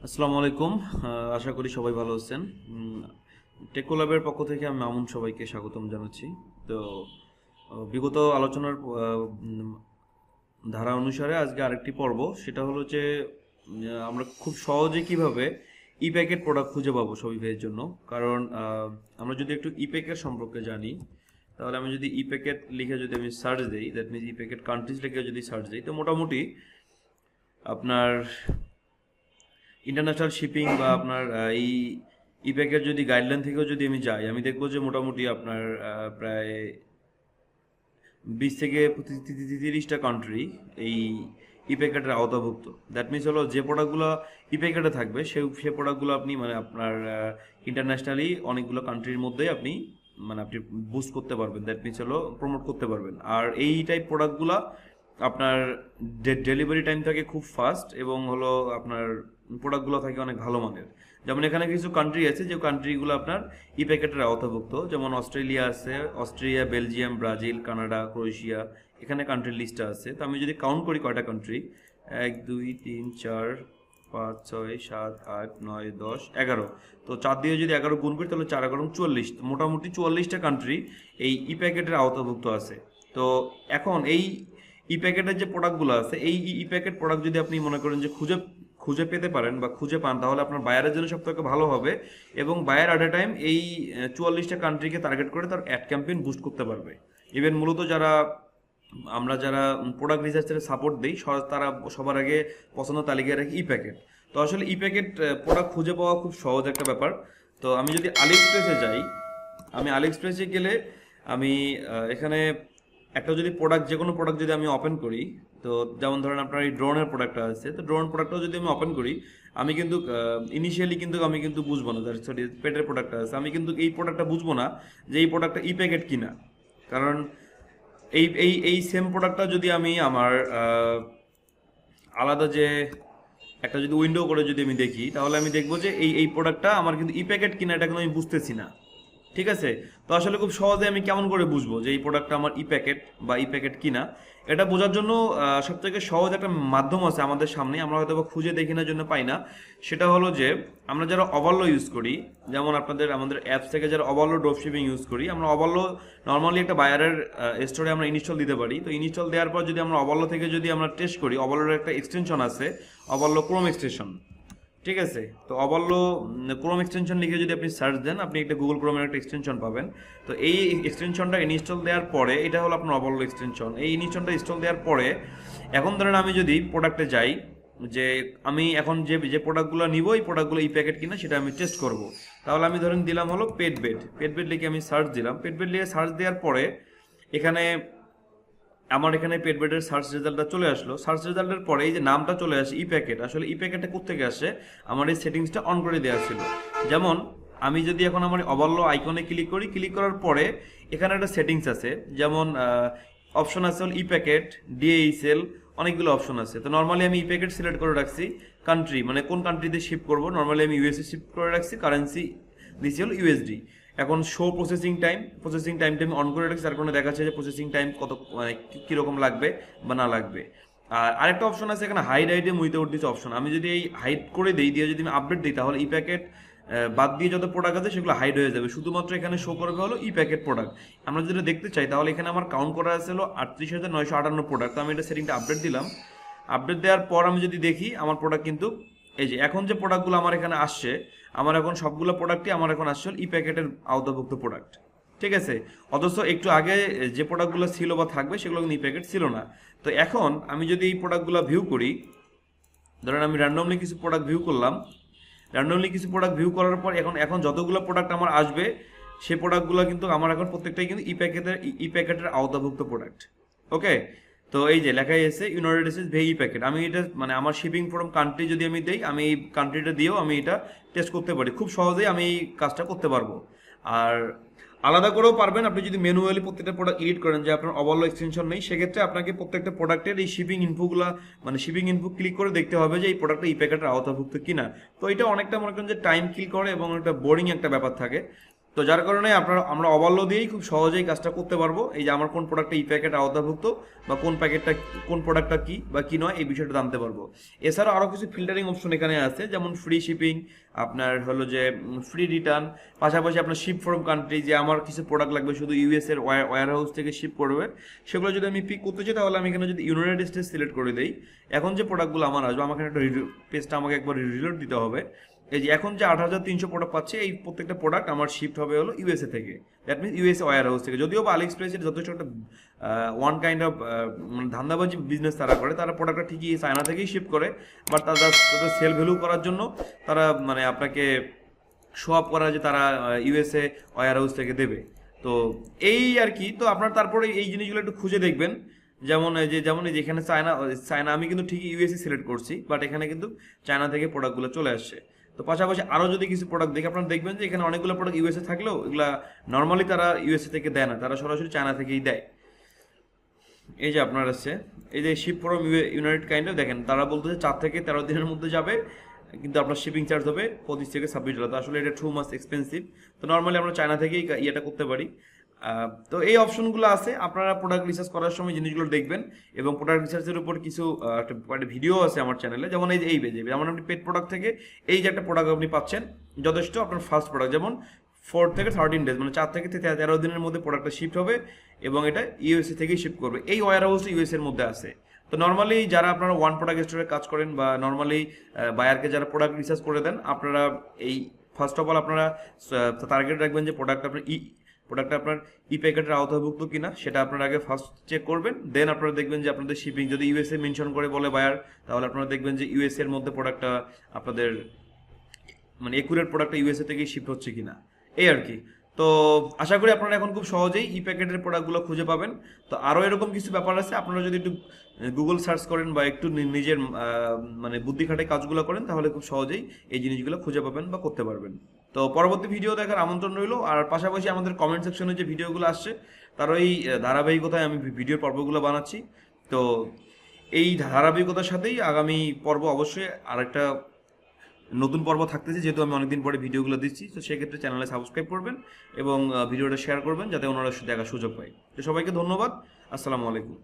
আসসালামু আলাইকুম। আশা করি সবাই ভালো আছেন। টেকোল্যাবের পক্ষ থেকে আমি মামুন সবাইকে স্বাগতম জানাচ্ছি। তো বিগত আলোচনার ধারা অনুসারে আজকে আরেকটি পর্ব, সেটা হলো যে আমরা খুব সহজে কিভাবে ই প্যাকেট প্রোডাক্ট খুঁজে পাবো শপিফাইয়ের জন্য। কারণ আমরা যদি একটু ই প্যাকেট সম্পর্কে জানি, তাহলে আমি যদি ই প্যাকেট লিখে যদি আমি সার্চ দিই, that means E packet countries লিখে যদি সার্চ দিই, তো মোটামুটি আপনার ইন্টারন্যাশনাল শিপিং বা আপনার এই ইপ্যাকের যদি গাইডলাইন থেকেও যদি আমি যাই, আমি দেখবো যে মোটামুটি আপনার প্রায় 20 থেকে 30টা কান্ট্রি এই ইপ্যাকেটের আওতাভুক্ত। দ্যাট মিনস হলো যে প্রোডাক্টগুলো ইপ্যাকেটে থাকবে সে প্রোডাক্টগুলো আপনি মানে আপনার ইন্টারন্যাশনালি অনেকগুলো কান্ট্রির মধ্যে আপনি আপনি বুস্ট করতে পারবেন, দ্যাট মিনস হলো প্রমোট করতে পারবেন। আর এই টাইপ প্রোডাক্টগুলো আপনার ডেলিভারি টাইম থাকে খুব ফাস্ট, এবং হলো আপনার প্রোডাক্টগুলো থাকে অনেক ভালো মানের। যেমন এখানে কিছু কান্ট্রি আছে যে কান্ট্রিগুলো আপনার ই প্যাকেটের আওতাভুক্ত, যেমন অস্ট্রেলিয়া আছে, Australia, Belgium, Brazil, Canada, Croatia, এখানে কান্ট্রির লিস্টটা আছে। তো আমি যদি কাউন্ট করি কয়টা কান্ট্রি, 1 2 3 4 5 6 7 8 9 10 11, তো 4 দিয়ে যদি 11 গুণ করি তাহলে 4 11 44, মোটামুটি 44টা কান্ট্রি এই ই প্যাকেটের আওতাভুক্ত আছে। তো এখন এই ই প্যাকেটের যে প্রোডাক্টগুলো আছে, এই ই প্যাকেট প্রোডাক্ট যদি আপনি মনে করেন যে খুঁজে খুঁজে পেতে পারেন বা খুঁজে পান, তাহলে আপনার বায়ারের জন্য সব থেকে ভালো হবে। এবং বায়ার অ্যাট এ টাইম এই 44টা কান্ট্রিকে টার্গেট করে তার অ্যাড ক্যাম্পেইন বুস্ট করতে পারবে। ইভেন মূলত যারা প্রোডাক্ট রিসার্চের সাপোর্ট দিই, তারা সবার আগে পছন্দ তালিকায় রাখি ই প্যাকেট। তো আসলে ই প্যাকেট প্রোডাক্ট খুঁজে পাওয়া খুব সহজ একটা ব্যাপার। তো আমি যদি আলি এক্সপ্রেসে যাই, আমি আলি এক্সপ্রেসে গেলে আমি এখানে একটা যদি প্রোডাক্ট, যে কোনো প্রোডাক্ট যদি আমি ওপেন করি, তো যেমন ধরেন আপনার এই ড্রোনের প্রোডাক্টটা আছে, তো ড্রোন প্রোডাক্টটা যদি আমি ওপেন করি, আমি কিন্তু ইনিশিয়ালি কিন্তু আমি কিন্তু বুঝবো না, সরি পেটের প্রোডাক্টটা আছে, আমি কিন্তু এই প্রোডাক্টটা বুঝবো না যে এই প্রোডাক্টটা ই প্যাকেট কিনা। কারণ এই এই এই সেম প্রোডাক্টটা যদি আমি আমার আলাদা যে একটা যদি উইন্ডো করে যদি আমি দেখি, তাহলে আমি দেখবো যে এই প্রোডাক্টটা আমার কিন্তু ই প্যাকেট কিনা এটা কিন্তু আমি বুঝতেছি না। ঠিক আছে? তো আসলে খুব সহজে আমি কেমন করে বুঝবো যে এই প্রোডাক্টটা আমার ই প্যাকেট বা ই প্যাকেট কিনা? এটা বোঝার জন্য সব থেকে সহজ একটা মাধ্যম আছে আমাদের সামনে, আমরা হয়তো বা খুঁজে দেখি না, জন্য পাই না। সেটা হলো যে আমরা যারা ওভারলো ইউজ করি, যেমন আমাদের অ্যাপস থেকে যারা ওভারলো ড্রপ শিপিং ইউজ করি, আমরা ওভারলো নর্মালি একটা বায়ারের স্টোরে আমরা ইনস্টল দিতে পারি। তো ইনস্টল দেওয়ার পর যদি আমরা ওভারলো থেকে যদি আমরা টেস্ট করি, ওভারলোর একটা এক্সটেনশন আছে, ওভারলো ক্রোম এক্সটেনশন। ঠিক আছে? তো অবল্য ক্রোম এক্সটেনশন লিখে যদি আপনি সার্চ দেন, আপনি একটা গুগল ক্রোমের একটা এক্সটেনশন পাবেন। তো এই এক্সটেনশনটা ইনস্টল দেওয়ার পরে, এটা হলো আপনার অবল্য এক্সটেনশন। এই ইনস্টলটা ইনস্টল দেওয়ার পরে এখন ধরেন আমি যদি প্রোডাক্টে যাই, যে আমি এখন যে যে প্রোডাক্টগুলো নিব, এই প্রোডাক্টগুলো ই প্যাকেট কিনা সেটা আমি টেস্ট করব। তাহলে আমি ধরেন দিলাম হলো পেট বেড লিখে আমি সার্চ দিলাম। পেট বেড লিখে সার্চ দেওয়ার পরে এখানে আমার এখানে পেট বেডের সার্চ রেজাল্টটা চলে আসলো। সার্চ রেজাল্টের পরে এই যে নামটা চলে আসে ই প্যাকেট, আসলে ই প্যাকেটটা কোত্থেকে আসে? আমার এই সেটিংসটা অন করে দেওয়া ছিল। যেমন আমি যদি এখন আমার অবাল্য আইকনে ক্লিক করি, ক্লিক করার পরে এখানে একটা সেটিংস আছে, যেমন অপশন আছে ই প্যাকেট, ডিএইচএল, অনেকগুলো অপশন আছে। তো নর্মালি আমি ই প্যাকেট সিলেক্ট করে রাখছি। কান্ট্রি মানে কোন কান্ট্রিতে শিপ করবো, নর্মালি আমি ইউএসএ শিফট করে রাখছি। কারেন্সি দিচ্ছি হলো ইউএসডি। এখন শো প্রসেসিং টাইমটা আমি অন করে রাখছি, তার কারণে দেখাচ্ছে যে প্রসেসিং টাইম কত, মানে কীরকম লাগবে বা না লাগবে। আর আরেকটা অপশন আছে এখানে হাইড উইথআউট দিস অপশন। আমি যদি এই হাইড করে দিই, দিয়ে যদি আমি আপডেট দিই, তাহলে ই প্যাকেট বাদ দিয়ে যত প্রোডাক্ট আছে সেগুলো হাইড হয়ে যাবে, শুধুমাত্র এখানে শো করবে হলো ই প্যাকেট প্রোডাক্ট। আমরা যদি দেখতে চাই, তাহলে এখানে আমার কাউন্ট করা আছে হলো 38,958 প্রোডাক্ট। তো আমি এটা সেটিংটা আপডেট দিলাম। আপডেট দেওয়ার পর আমি যদি দেখি, আমার প্রোডাক্ট কিন্তু এই যে এখন যে প্রোডাক্টগুলো আমার এখানে আসছে, আমার এখন সবগুলো প্রোডাক্টই আমার এখন আসছে ই প্যাকেটের আওতাভুক্ত প্রোডাক্ট। ঠিক আছে? অথচ একটু আগে যে প্রোডাক্টগুলো ছিল বা থাকবে সেগুলো ই প্যাকেট ছিল না। তো এখন আমি যদি এই প্রোডাক্টগুলো ভিউ করি, ধরেন আমি র্যান্ডমলি কিছু প্রোডাক্ট ভিউ করলাম। র্যান্ডমলি কিছু প্রোডাক্ট ভিউ করার পর এখন যতগুলো প্রোডাক্ট আমার আসবে, সেই প্রোডাক্টগুলো কিন্তু আমার এখন প্রত্যেকটাই কিন্তু ই প্যাকেটের আওতাভুক্ত প্রোডাক্ট। ওকে? তো এই যে লেখাই আছে ইউনাইটেড স্টেটস ভেই প্যাকেট, আমি এটা মানে আমার শিপিং ফ্রম কান্ট্রি যদি আমি দেই, আমি এই কান্ট্রিটা দিয়েও আমি এটা টেস্ট করতে পারি। খুব সহজেই আমি এই কাজটা করতে পারবো। আর আলাদা করেও পারবেন, আপনি যদি ম্যানুয়ালি প্রত্যেকটা প্রোডাক্ট এডিট করেন, যে আপনার ওভারলো এক্সটেনশন নেই, সেক্ষেত্রে আপনাকে প্রত্যেকটা প্রোডাক্টের এই শিপিং ইনফোগুলা, মানে শিপিং ইনফো ক্লিক করে দেখতে হবে যে এই প্রোডাক্টটা ই প্যাকেটের আওতাভুক্ত কিনা। তো এটা অনেকটা মনে করেন যে টাইম কিল করে এবং একটা বোরিং একটা ব্যাপার থাকে। তো যার কারণে আমরা অবাল্য দিয়েই খুব সহজেই কাজটা করতে পারবো। এই যে আমার কোন প্রোডাক্টটা ই প্যাকেট আওতাভুক্ত বা কোন প্রোডাক্টটা কি বা কি নয় এই বিষয়টা জানতে পারবো। এছাড়াও আরও কিছু ফিল্টারিং অপশন এখানে আছে, যেমন ফ্রি শিপিং, আপনার হলো যে ফ্রি রিটার্ন, পাশাপাশি আপনার শিপ ফ্রম কান্ট্রি, যে আমার কিছু প্রোডাক্ট লাগবে শুধু ইউএস এর ওয়্যার হাউস থেকে শিপ করবে, সেগুলো যদি আমি পিক করতে চাই তাহলে আমি এখানে যদি ইউনাইটেড স্টেটস সিলেক্ট করে দিই, এখন যে প্রোডাক্টগুলো আমার আসবে আমাকে একটা পেজটা আমাকে একবার রিলোড দিতে হবে। এই যে এখন যে 8,300 প্রোডাক্ট পাচ্ছে, এই প্রত্যেকটা প্রোডাক্ট আমার শিফট হবে হলো ইউএসএ থেকে, that means USA warehouse থেকে। যদিও বা আলি এক্সপ্রেসের যথেষ্ট একটা ওয়ান কাইন্ড অফ ধান্দাবাজি বিজনেস তারা করে, তারা প্রোডাক্টটা ঠিকই চায়না থেকেই শিফট করে, বাট তাদের সেল ভ্যালু করার জন্য তারা মানে আপনাকে শো আপ করা যে তারা ইউএসএ ওয়্যার হাউস থেকে দেবে। তো এই আর কি। তো আপনার তারপরে এই জিনিসগুলো একটু খুঁজে দেখবেন, যেমন এই যে এখানে চায়না আমি কিন্তু ঠিকই ইউএসএ সিলেক্ট করছি, বাট এখানে কিন্তু চায়না থেকে প্রোডাক্টগুলো চলে আসছে। তো পাশাপাশি আরও যদি কিছু প্রোডাক্ট দেখে আপনারা দেখবেন যে এখানে অনেকগুলো প্রোডাক্ট ইউএসএ থাকলেও এগুলা নর্মালি তারা ইউএসএ থেকে দেয় না, তারা সরাসরি চায়না থেকেই দেয়। এই যে আপনার আছে এই যে শিপ ফ্রম ইউনাইটেড কাইন্ডে দেখেন, তারা বলতেছে 4 থেকে 13 দিনের মধ্যে যাবে, কিন্তু আপনার শিপিং চার্জ হবে $25 থেকে $26। তো আসলে এটা টু মাচ এক্সপেন্সিভ। তো নর্মালি আমরা চায়না থেকেই ইয়েটা করতে পারি। তো এই অপশনগুলো আছে, আপনারা প্রোডাক্ট রিসার্চ করার সময় জিনিসগুলো দেখবেন। এবং প্রোডাক্ট রিসার্চের উপর কিছু একটা ভিডিও আছে আমার চ্যানেলে, যেমন এই যে এই পেজে যেমন আপনি পেট প্রোডাক্ট থেকে এই যে একটা প্রোডাক্ট আপনি পাচ্ছেন যথেষ্ট, আপনার ফার্স্ট প্রোডাক্ট যেমন 4 থেকে 13 ডেজ, মানে 4 থেকে 13 দিনের মধ্যে প্রোডাক্টটা শিফট হবে এবং এটা ইউএসএ থেকেই শিফট করবে। এই ওয়্যার হাউসটা ইউএস এর মধ্যে আছে। তো নর্মালি যারা আপনারা ওয়ান প্রোডাক্ট স্টোরে কাজ করেন বা নর্মালি বায়ারকে যারা প্রোডাক্ট রিসার্চ করে দেন, আপনারা এই ফার্স্ট অফ অল আপনারা টার্গেট রাখবেন যে প্রোডাক্টটা আপনার ই প্যাকেটের আওতাভুক্ত কিনা, সেটা আপনারা আগে ফার্স্ট চেক করবেন। দেন আপনারা দেখবেন যে আপনাদের শিপিং যদি ইউএসএ মেনশন করে বলে বায়ার, তাহলে আপনারা দেখবেন যে ইউএসএ এর মধ্যে প্রোডাক্টটা আপনাদের মানে একুরেট প্রোডাক্টটা ইউএসএ থেকেই শিফট হচ্ছে কিনা, এই আর কি। তো আশা করি আপনারা এখন খুব সহজেই ই প্যাকেটের প্রোডাক্টগুলো খুঁজে পাবেন। তো আরও এরকম কিছু ব্যাপার আছে, আপনারা যদি একটু গুগল সার্চ করেন বা একটু নিজের মানে বুদ্ধি খাটায় কাজগুলো করেন, তাহলে খুব সহজেই এই জিনিসগুলো খুঁজে পাবেন বা করতে পারবেন। তো পরবর্তী ভিডিও দেখার আমন্ত্রণ রইল। আর পাশাপাশি আমাদের কমেন্ট সেকশনে যে ভিডিওগুলো আসছে তার ওই ধারাবাহিকতায় আমি ভিডিওর পর্বগুলো বানাচ্ছি। তো এই ধারাবাহিকতার সাথেই আগামী পর্ব অবশ্যই আরেকটা নতুন পর্ব থাকতেছে, যেহেতু আমি অনেকদিন পরে ভিডিওগুলো দিচ্ছি। তো সেক্ষেত্রে চ্যানেলে সাবস্ক্রাইব করবেন এবং ভিডিওটা শেয়ার করবেন যাতে ওনারা দেখার সুযোগ পায়। তো সবাইকে ধন্যবাদ। আসসালামু আলাইকুম।